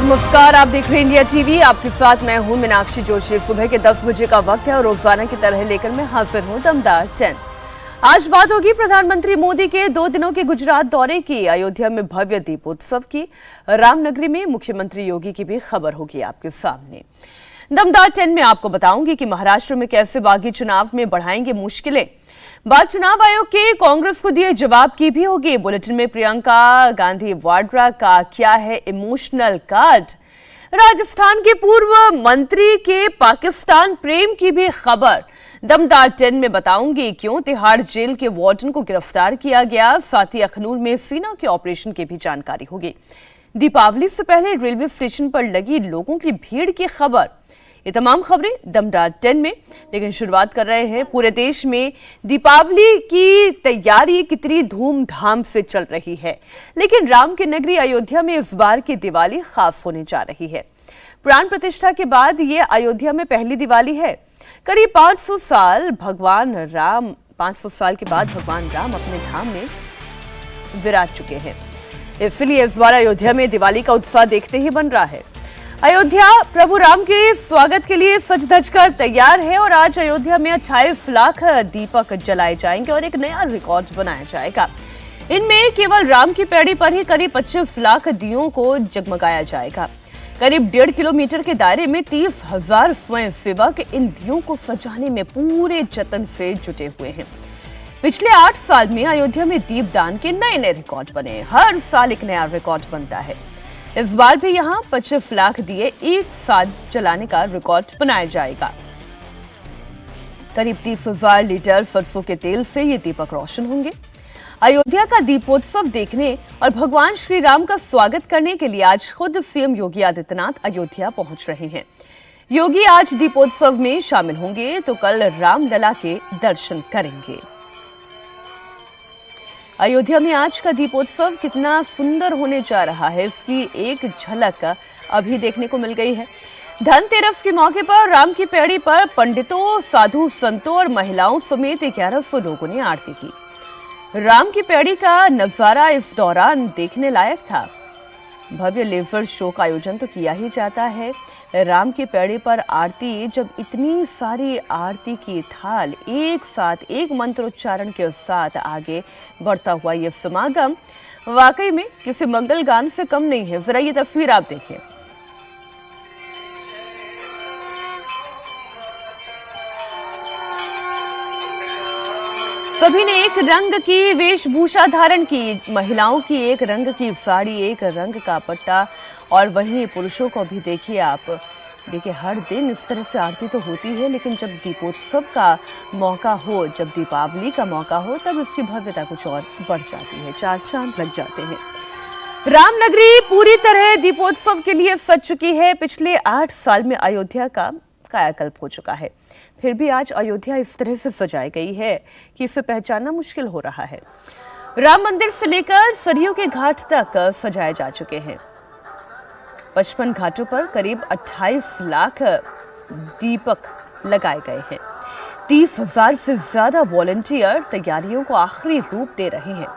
नमस्कार, आप देख रहे हैं इंडिया टीवी। आपके साथ मैं हूं मीनाक्षी जोशी। सुबह के 10 बजे का वक्त है और रोजाना की तरह लेकर मैं हाजिर हूं दमदार 10। आज बात होगी प्रधानमंत्री मोदी के 2 दिनों के गुजरात दौरे की, अयोध्या में भव्य दीपोत्सव की, रामनगरी में मुख्यमंत्री योगी की भी खबर होगी आपके सामने। दमदार 10 में आपको बताऊंगी कि महाराष्ट्र में कैसे बागी चुनाव में बढ़ाएंगे मुश्किलें। बात चुनाव आयोग के कांग्रेस को दिए जवाब की भी होगी। बुलेटिन में प्रियंका गांधी वाड्रा का क्या है इमोशनल कार्ड। राजस्थान के पूर्व मंत्री के पाकिस्तान प्रेम की भी खबर दमदार 10 में बताऊंगी। क्यों तिहाड़ जेल के वार्डन को गिरफ्तार किया गया, साथ ही अखनूर में सेना के ऑपरेशन की भी जानकारी होगी। दीपावली से पहले रेलवे स्टेशन पर लगी लोगों की भीड़ की खबर। ये तमाम खबरें दमदार 10 में, लेकिन शुरुआत कर रहे हैं पूरे देश में दीपावली की तैयारी कितनी धूमधाम से चल रही है। लेकिन राम की नगरी अयोध्या में इस बार की दिवाली खास होने जा रही है। प्राण प्रतिष्ठा के बाद ये अयोध्या में पहली दिवाली है। करीब 500 साल के बाद भगवान राम अपने धाम में विराज चुके हैं, इसलिए इस बार अयोध्या में दिवाली का उत्साह देखते ही बन रहा है। अयोध्या प्रभु राम के स्वागत के लिए सज धज कर तैयार है और आज अयोध्या में 28 लाख दीपक जलाए जाएंगे और एक नया रिकॉर्ड बनाया जाएगा। इनमें केवल राम की पैड़ी पर ही करीब 25 लाख दियों को जगमगाया जाएगा। करीब 1.5 किलोमीटर के दायरे में 30,000 स्वयंसेवक इन दियों को सजाने में पूरे जतन से जुटे हुए हैं। पिछले 8 साल में अयोध्या में दीपदान के नए नए रिकॉर्ड बने। हर साल एक नया रिकॉर्ड बनता है। इस बार भी यहां 25 लाख दिए एक साथ जलाने का रिकॉर्ड बनाया जाएगा। करीब 30,000 लीटर सरसों के तेल से ये दीपक रोशन होंगे। अयोध्या का दीपोत्सव देखने और भगवान श्री राम का स्वागत करने के लिए आज खुद सीएम योगी आदित्यनाथ अयोध्या पहुंच रहे हैं। योगी आज दीपोत्सव में शामिल होंगे तो कल रामलला के दर्शन करेंगे। अयोध्या में आज का दीपोत्सव कितना सुंदर होने जा रहा है, इसकी एक झलक अभी देखने को मिल गई है। धनतेरस के मौके पर राम की पैड़ी पर पंडितों, साधु संतों और महिलाओं समेत 1100 लोगों ने आरती की। राम की पैड़ी का नजारा इस दौरान देखने लायक था। भव्य लेजर शो का आयोजन तो किया ही जाता है। राम की पैड़ी पर आरती, जब इतनी सारी आरती की थाल एक साथ एक मंत्रोच्चारण के साथ आगे बढ़ता हुआ यह समागम वाकई में किसी मंगल गान से कम नहीं है। जरा ये तस्वीर आप देखिए। सभी ने एक रंग की वेशभूषा धारण की। महिलाओं की एक रंग की साड़ी, एक रंग का पट्टा, और वहीं पुरुषों को भी देखिए आप। देखिए हर दिन इस तरह से आरती तो होती है, लेकिन जब दीपोत्सव का मौका हो, जब दीपावली का मौका हो, तब इसकी भव्यता कुछ और बढ़ जाती है। 4 चांद लग जाते हैं। रामनगरी पूरी तरह दीपोत्सव के लिए सज चुकी है। पिछले 8 साल में अयोध्या का कायाकल्प हो चुका है, फिर भी आज अयोध्या इस तरह से सजाई गई है कि इसे पहचानना मुश्किल हो रहा है। राम मंदिर से लेकर सरयू के घाट तक सजाए जा चुके हैं। 55 घाटों पर करीब 28 लाख दीपक लगाए गए हैं। 30,000 से ज्यादा वॉलंटियर तैयारियों को आखिरी रूप दे रहे हैं।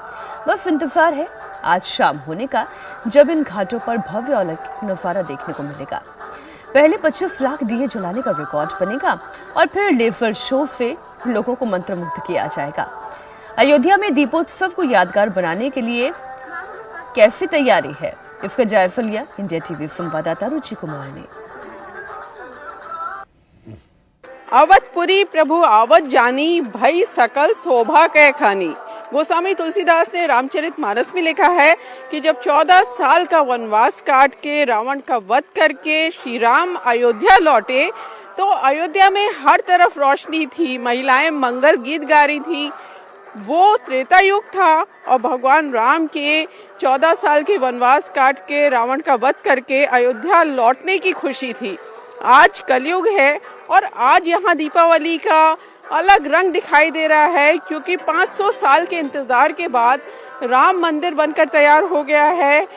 बस इंतजार है आज शाम होने का, जब इन घाटों पर भव्य अलौकिक नजारा देखने को मिलेगा। पहले 25 लाख दिए जलाने का रिकॉर्ड बनेगा और फिर लेजर शो से लोगों को मंत्रमुग्ध किया जाएगा। अयोध्या में दीपोत्सव को यादगार बनाने के लिए कैसी तैयारी है, इसका जायजा लिया इंडिया टीवी संवाददाता रुचि कुमार ने। अवधपुरी प्रभु आवत जानी, भई सकल शोभा कै खानी। गोस्वामी तुलसीदास ने रामचरितमानस में लिखा है कि जब 14 साल का वनवास काट के रावण का वध करके श्री राम अयोध्या लौटे, तो अयोध्या में हर तरफ रोशनी थी, महिलाएं मंगल गीत गा रही थी। वो त्रेता युग था और भगवान राम के 14 साल के वनवास काट के रावण का वध करके अयोध्या लौटने की खुशी थी। आज कलयुग है और आज यहाँ दीपावली का अलग रंग दिखाई दे रहा है, क्योंकि 500 साल के इंतजार के बाद राम मंदिर बनकर तैयार हो गया है।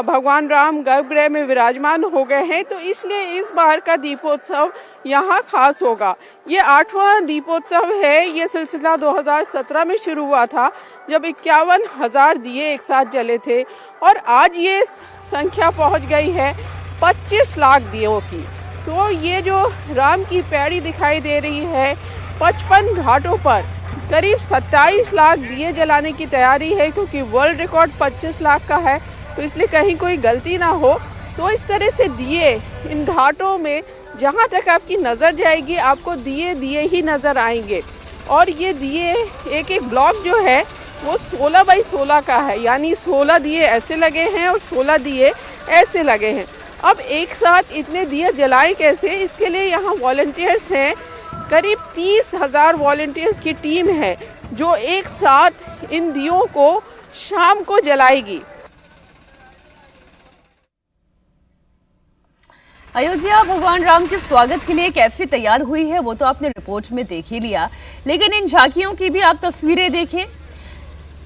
भगवान राम गर्भगृह में विराजमान हो गए हैं, तो इसलिए इस बार का दीपोत्सव यहाँ खास होगा। ये 8वां दीपोत्सव है। ये सिलसिला 2017 में शुरू हुआ था, जब 51,000 दिए एक साथ जले थे और आज ये संख्या पहुँच गई है 25 लाख दियों की। तो ये जो राम की पैड़ी दिखाई दे रही है, 55 घाटों पर करीब 27 लाख दिए जलाने की तैयारी है, क्योंकि वर्ल्ड रिकॉर्ड 25 लाख का है। तो इसलिए कहीं कोई गलती ना हो, तो इस तरह से दिए इन घाटों में जहाँ तक आपकी नज़र जाएगी आपको दिए दिए ही नज़र आएंगे। और ये दिए एक एक ब्लॉक जो है वो 16 बाई 16 का है, यानी 16 दिए ऐसे लगे हैं और 16 दिए ऐसे लगे हैं। अब एक साथ इतने दिए जलाए कैसे, इसके लिए यहाँ वॉलंटियर्स हैं। करीब 30,000 वॉलंटियर्स की टीम है जो एक साथ इन दियों को शाम को जलाएगी। अयोध्या भगवान राम के स्वागत के लिए कैसे तैयार हुई है वो तो आपने रिपोर्ट में देख ही लिया, लेकिन इन झांकियों की भी आप तस्वीरें देखें।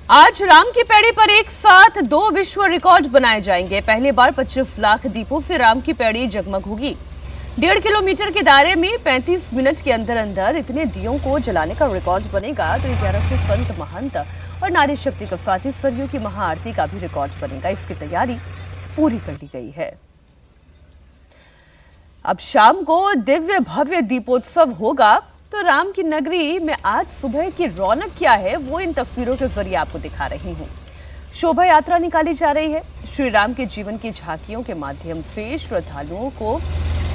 आज राम की पैड़ी पर एक साथ 2 विश्व रिकॉर्ड बनाए जाएंगे। पहली बार 25 लाख दीपों से राम की पैड़ी जगमग होगी। 1.5 किलोमीटर के दायरे में 35 मिनट के अंदर अंदर इतने दियों को जलाने का रिकॉर्ड बनेगा। तो 1100 संत महंत और नारी शक्ति के साथ ही सरयू की महाआरती का भी रिकॉर्ड बनेगा। इसकी तैयारी पूरी कर ली गई है। अब शाम को दिव्य भव्य दीपोत्सव होगा। तो राम की नगरी में आज सुबह की रौनक क्या है वो इन तस्वीरों के जरिए आपको दिखा रही हूं। शोभा यात्रा निकाली जा रही है। श्री राम के जीवन की झांकियों के माध्यम से श्रद्धालुओं को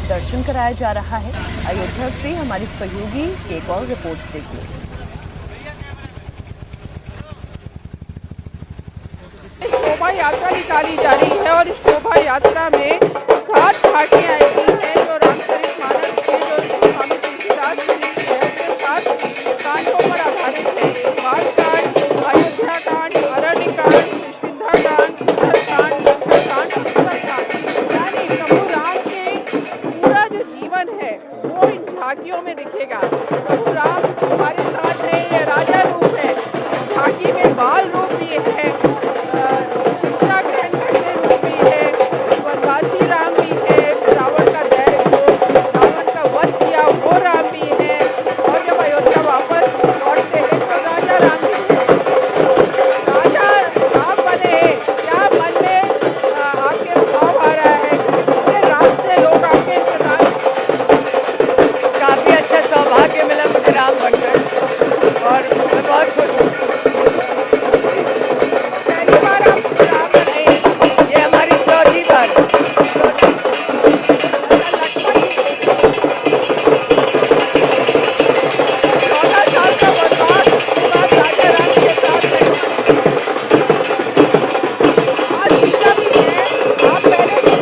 दर्शन कराया जा रहा है। अयोध्या से हमारी सहयोगी एक और रिपोर्ट देखिए। शोभा यात्रा निकाली जा रही है और इस शोभा यात्रा में 7 झांकियां ऐसी हैं जो रामचरितमानस के जो स्वामी तुलसीदास जी ने लिखी है उसके 7 कांडों पर आधारित है। बालकांड, अयोध्या कांड, अरण्य कांड, किष्किंधा कांड, सुंदरकांड, लंकाकांड, सुंदरकांड। यानी प्रभु राम के पूरा जो जीवन है वो इन झांकियों में दिखेगा। प्रभु राम हमारे साथ है, ये राजा रूप है, इस झांकी में बाल रूप भी है, शिक्षा ग्रहण करते रूप भी है, वनवासी राम भी है, रावण का रावण का वध किया वो राम भी है, और जब अयोध्या वापस लौटते हैं तो राजा राम भी है। राजा राम बने हैं, क्या मन में आपके भाव आ रहा है? कितने रास्ते लोग आपके इंतजार। काफी अच्छा सौभाग्य मिला मुझे राम बनकर और मैं बहुत खुश हूँ। पहली बार आप राम बने, ये हमारी चौथी बार है। 14 साल का वनवास के बाद राजा राम के साथ रहे। आज पूजा भी है, आप पहले भी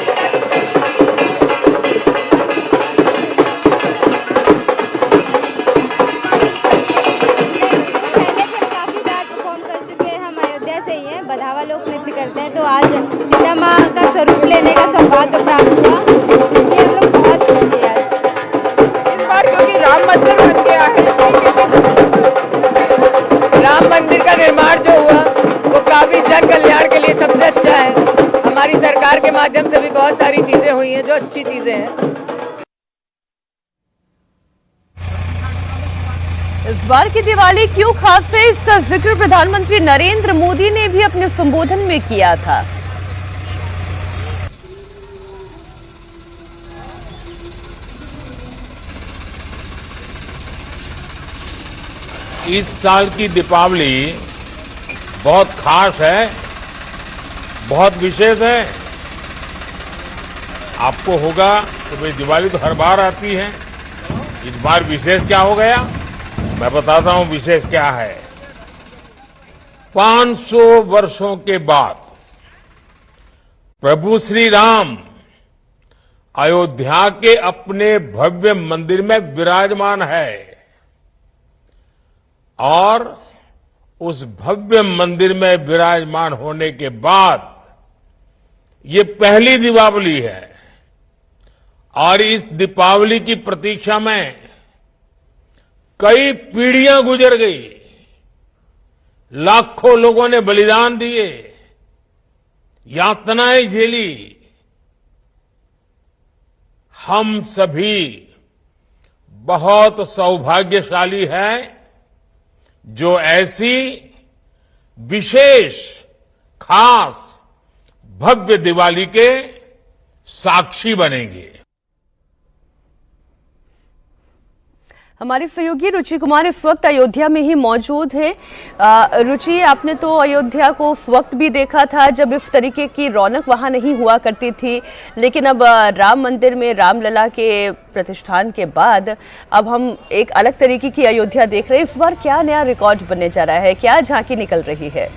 पहले भी काफी बार परफॉर्म कर चुके हैं। हम अयोध्या से ही हैं, बधावा लोक नृत्य करते हैं। तो आज सीता माँ का स्वरूप लेने का सौभाग्य प्राप्त हुआ, ये हम लोग बहुत खुश हैं आज। इस बार क्योंकि राम मंदिर बन गया है, राम मंदिर का निर्माण जो हुआ वो काफी जन कल्याण के लिए सबसे अच्छा है। हमारी सरकार के माध्यम से भी बहुत सारी चीजें हुई हैं जो अच्छी चीजें हैं। इस बार की दिवाली क्यों खास है, इसका जिक्र प्रधानमंत्री नरेंद्र मोदी ने भी अपने संबोधन में किया था। इस साल की दीपावली बहुत खास है, बहुत विशेष है। आपको होगा कि भाई दिवाली तो हर बार आती है, इस बार विशेष क्या हो गया? मैं बताता हूं विशेष क्या है। 500 वर्षों के बाद प्रभु श्री राम अयोध्या के अपने भव्य मंदिर में विराजमान है और उस भव्य मंदिर में विराजमान होने के बाद ये पहली दीपावली है और इस दीपावली की प्रतीक्षा में कई पीढ़ियां गुजर गई, लाखों लोगों ने बलिदान दिए, यातनाएं झेली। हम सभी बहुत सौभाग्यशाली हैं जो ऐसी विशेष खास भव्य दिवाली के साक्षी बनेंगे। हमारे सहयोगी रुचि कुमार इस वक्त अयोध्या में ही मौजूद है। रुचि, आपने तो अयोध्या को उस वक्त भी देखा था जब इस तरीके की रौनक वहां नहीं हुआ करती थी, लेकिन अब राम मंदिर में रामलला के प्रतिष्ठान के बाद अब हम एक अलग तरीके की अयोध्या देख रहे हैं। इस बार क्या नया रिकॉर्ड बनने जा रहा है, क्या झांकी निकल रही है?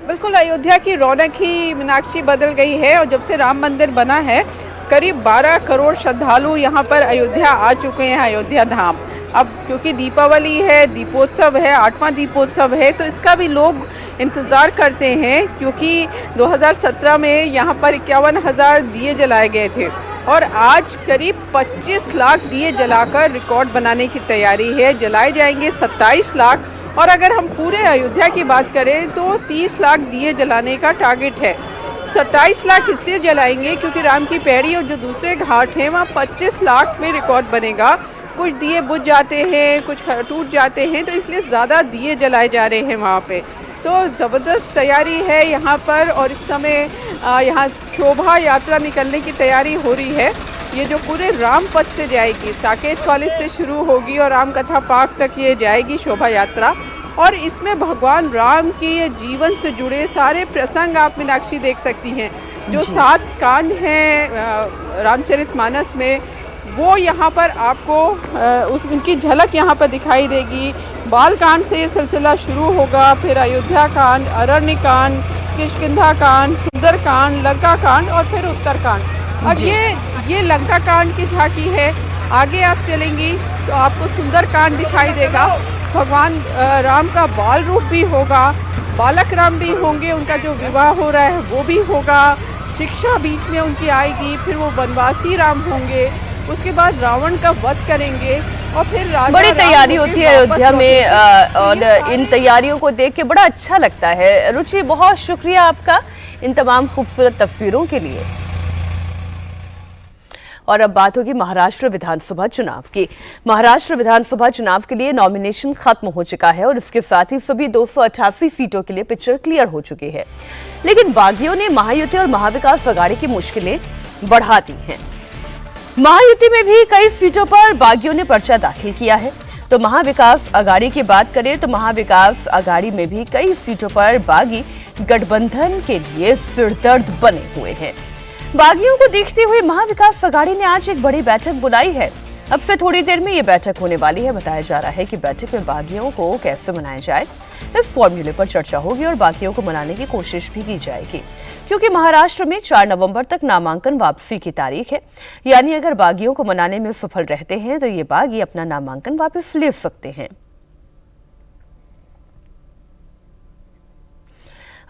बिल्कुल, अयोध्या की रौनक ही मीनाक्षी बदल गई है। और जब से राम मंदिर बना है करीब 12 करोड़ श्रद्धालु यहाँ पर अयोध्या आ चुके हैं, अयोध्या धाम। अब क्योंकि दीपावली है, दीपोत्सव है, 8वां दीपोत्सव है, तो इसका भी लोग इंतज़ार करते हैं, क्योंकि 2017 में यहाँ पर 51,000 दिए जलाए गए थे और आज करीब 25 लाख दिए जलाकर रिकॉर्ड बनाने की तैयारी है। जलाए जाएंगे 27 लाख, और अगर हम पूरे अयोध्या की बात करें तो 30 लाख दिए जलाने का टारगेट है। 27 लाख इसलिए जलाएंगे क्योंकि राम की पैड़ी और जो दूसरे घाट हैं वहाँ 25 लाख में रिकॉर्ड बनेगा। कुछ दिए बुझ जाते हैं, कुछ टूट जाते हैं, तो इसलिए ज़्यादा दिए जलाए जा रहे हैं वहाँ पे। तो ज़बरदस्त तैयारी है यहाँ पर, और इस समय यहाँ शोभा यात्रा निकलने की तैयारी हो रही है। ये जो पूरे राम पथ से जाएगी, साकेत कॉलेज से शुरू होगी और राम कथा पार्क तक ये जाएगी शोभा यात्रा, और इसमें भगवान राम के जीवन से जुड़े सारे प्रसंग आप मीनाक्षी देख सकती हैं। जो 7 कांड हैं रामचरितमानस में, वो यहाँ पर आपको उनकी झलक यहाँ पर दिखाई देगी। बाल कांड से ये सिलसिला शुरू होगा, फिर अयोध्या कांड, अरण्य कांड, किष्किंधा कांड, सुंदर कांड, लंका कांड और फिर उत्तर कांड। अब ये लंका कांड की झांकी है। आगे आप चलेंगी तो आपको सुंदर कांड दिखाई देगा। भगवान राम का बाल रूप भी होगा, बालक राम भी होंगे, उनका जो विवाह हो रहा है वो भी होगा, शिक्षा बीच में उनकी आएगी, फिर वो वनवासी राम होंगे, उसके बाद रावण का वध करेंगे और फिर राजा बड़ी तैयारी होती है अयोध्या में और इन तैयारियों को देख के बड़ा अच्छा लगता है। रुचि, बहुत शुक्रिया आपका इन तमाम खूबसूरत तस्वीरों के लिए। और अब बात होगी महाराष्ट्र विधानसभा चुनाव की। महाराष्ट्र विधानसभा चुनाव के लिए नॉमिनेशन खत्म हो चुका है और इसके साथ ही सभी 288 सीटों के लिए पिक्चर क्लियर हो चुकी है, लेकिन बागियों ने महायुति और महाविकास अघाड़ी की मुश्किलें बढ़ा दी हैं। महायुति में भी कई सीटों पर बागियों ने पर्चा दाखिल किया है। तो महाविकास अघाड़ी की बात करें तो महाविकास अघाड़ी में भी कई सीटों पर बागी गठबंधन के लिए सिरदर्द बने हुए हैं। बागियों को देखते हुए महाविकास अघाड़ी ने आज एक बड़ी बैठक बुलाई है। अब से थोड़ी देर में ये बैठक होने वाली है। बताया जा रहा है कि बैठक में बागियों को कैसे मनाया जाए, इस फॉर्मूले पर चर्चा होगी और बागियों को मनाने की कोशिश भी की जाएगी, क्योंकि महाराष्ट्र में 4 नवंबर तक नामांकन वापसी की तारीख है। यानी अगर बागियों को मनाने में सफल रहते हैं तो ये बागी अपना नामांकन वापस ले सकते हैं।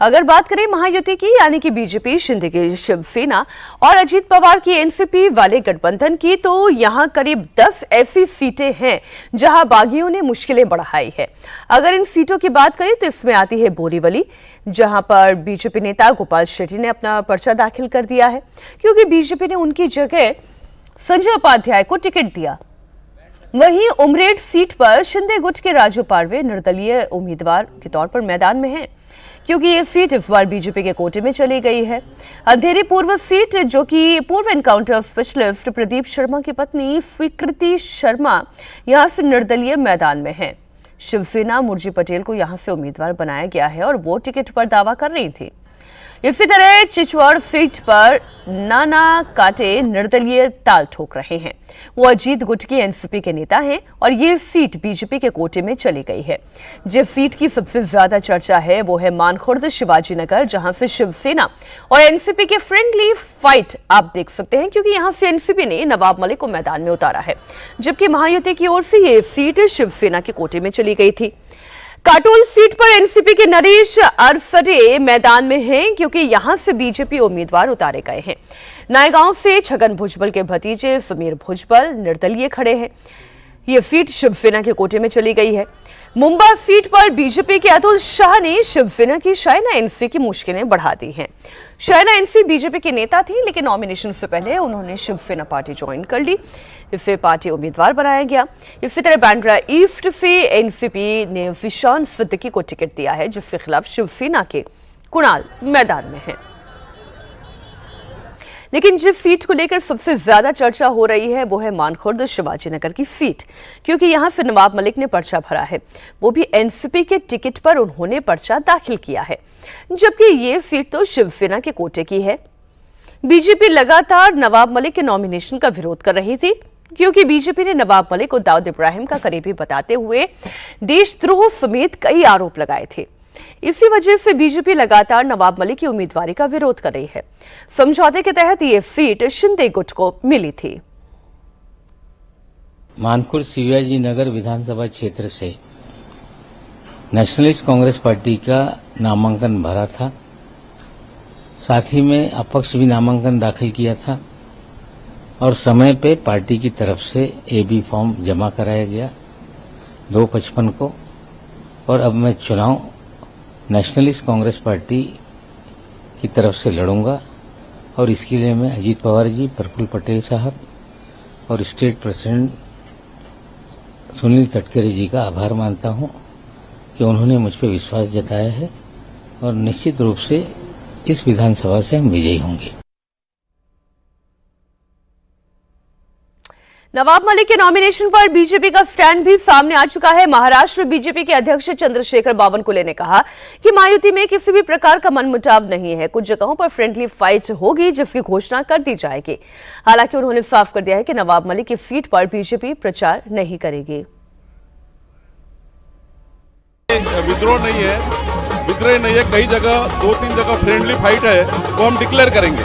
अगर बात करें महायुति की, यानी कि बीजेपी, शिंदे की शिवसेना और अजीत पवार की एनसीपी वाले गठबंधन की, तो यहां करीब 10 ऐसी सीटें हैं जहां बागियों ने मुश्किलें बढ़ाई है। अगर इन सीटों की बात करें तो इसमें आती है बोरीवली, जहां पर बीजेपी नेता गोपाल शेट्टी ने अपना पर्चा दाखिल कर दिया है, क्योंकि बीजेपी ने उनकी जगह संजय उपाध्याय को टिकट दिया। वहीं उमरेड सीट पर शिंदे गुट के राजू पारवे निर्दलीय उम्मीदवार के तौर पर मैदान में हैं, क्योंकि ये सीट इस बार बीजेपी के कोटे में चली गई है। अंधेरी पूर्व सीट, जो कि पूर्व एनकाउंटर स्पेशलिस्ट प्रदीप शर्मा की पत्नी स्वीकृति शर्मा यहां से निर्दलीय मैदान में है। शिवसेना मुर्जी पटेल को यहां से उम्मीदवार बनाया गया है और वो टिकट पर दावा कर रही थी। इसी तरह चिचवाड़ सीट पर नाना काटे निर्दलीय ताल ठोक रहे हैं। वो अजीत गुट के एनसीपी के नेता हैं और ये सीट बीजेपी के कोटे में चली गई है। जिस सीट की सबसे ज्यादा चर्चा है वो है मानखुर्द शिवाजी नगर, जहां से शिवसेना और एनसीपी के फ्रेंडली फाइट आप देख सकते हैं, क्योंकि यहां से एनसीपी ने नवाब मलिक को मैदान में उतारा है, जबकि महायुति की ओर से ये सीट शिवसेना के कोटे में चली गई थी। काटोल सीट पर एनसीपी के नरेश अरसडे मैदान में हैं, क्योंकि यहां से बीजेपी उम्मीदवार उतारे गए हैं। नायगांव से छगन भुजबल के भतीजे समीर भुजबल निर्दलीय खड़े हैं। ये सीट शिवसेना के कोटे में चली गई है। मुंबई सीट पर बीजेपी के अतुल शाह ने शिवसेना की शायना एनसी की मुश्किलें बढ़ा दी हैं। शायना एनसी बीजेपी के नेता थी, लेकिन नॉमिनेशन से पहले उन्होंने शिवसेना पार्टी ज्वाइन कर ली। इसे पार्टी उम्मीदवार बनाया गया। इसी तरह बांद्रा ईस्ट से एनसीपी ने विशान सिद्दीकी को टिकट दिया है, जिसके खिलाफ शिवसेना के कुणाल मैदान में हैं। लेकिन जिस सीट को लेकर सबसे ज्यादा चर्चा हो रही है वो है मानखुर्द शिवाजीनगर की सीट, क्योंकि यहां से नवाब मलिक ने पर्चा भरा है, वो भी एनसीपी के टिकट पर उन्होंने पर्चा दाखिल किया है, जबकि ये सीट तो शिवसेना के कोटे की है। बीजेपी लगातार नवाब मलिक के नॉमिनेशन का विरोध कर रही थी, क्योंकि बीजेपी ने नवाब मलिक को दाऊद इब्राहिम का करीबी बताते हुए देशद्रोह समेत कई आरोप लगाए थे। इसी वजह से बीजेपी लगातार नवाब मलिक की उम्मीदवारी का विरोध कर रही है। समझौते के तहत ये सीट शिंदे गुट को मिली थी। मानखुर्द शिवाजी नगर विधानसभा क्षेत्र से नेशनलिस्ट कांग्रेस पार्टी का नामांकन भरा था, साथ ही में अपक्ष भी नामांकन दाखिल किया था और समय पे पार्टी की तरफ से एबी फॉर्म जमा कराया गया 2/55 को। और अब मैं चुनाव नेशनलिस्ट कांग्रेस पार्टी की तरफ से लड़ूंगा और इसके लिए मैं अजीत पवार जी, प्रफुल्ल पटेल साहब और स्टेट प्रेसिडेंट सुनील तटकरे जी का आभार मानता हूं कि उन्होंने मुझ पर विश्वास जताया है और निश्चित रूप से इस विधानसभा से हम विजयी होंगे। नवाब मलिक के नॉमिनेशन पर बीजेपी का स्टैंड भी सामने आ चुका है। महाराष्ट्र बीजेपी के अध्यक्ष चंद्रशेखर बावनकुले ने कहा कि महायुति में किसी भी प्रकार का मनमुटाव नहीं है, कुछ जगहों पर फ्रेंडली फाइट होगी जिसकी घोषणा कर दी जाएगी। हालांकि उन्होंने साफ कर दिया है कि नवाब मलिक की सीट पर बीजेपी प्रचार नहीं करेगी। विद्रोह नहीं है, कई जगह 2-3 जगह फ्रेंडली फाइट है, वो हम डिक्लेयर करेंगे।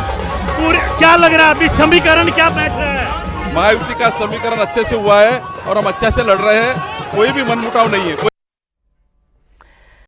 क्या लग रहा है अभी समीकरण क्या बैठ रहा है? महायुति का समीकरण अच्छे से हुआ है और हम अच्छे से लड़ रहे हैं, कोई भी मनमुटाव नहीं है।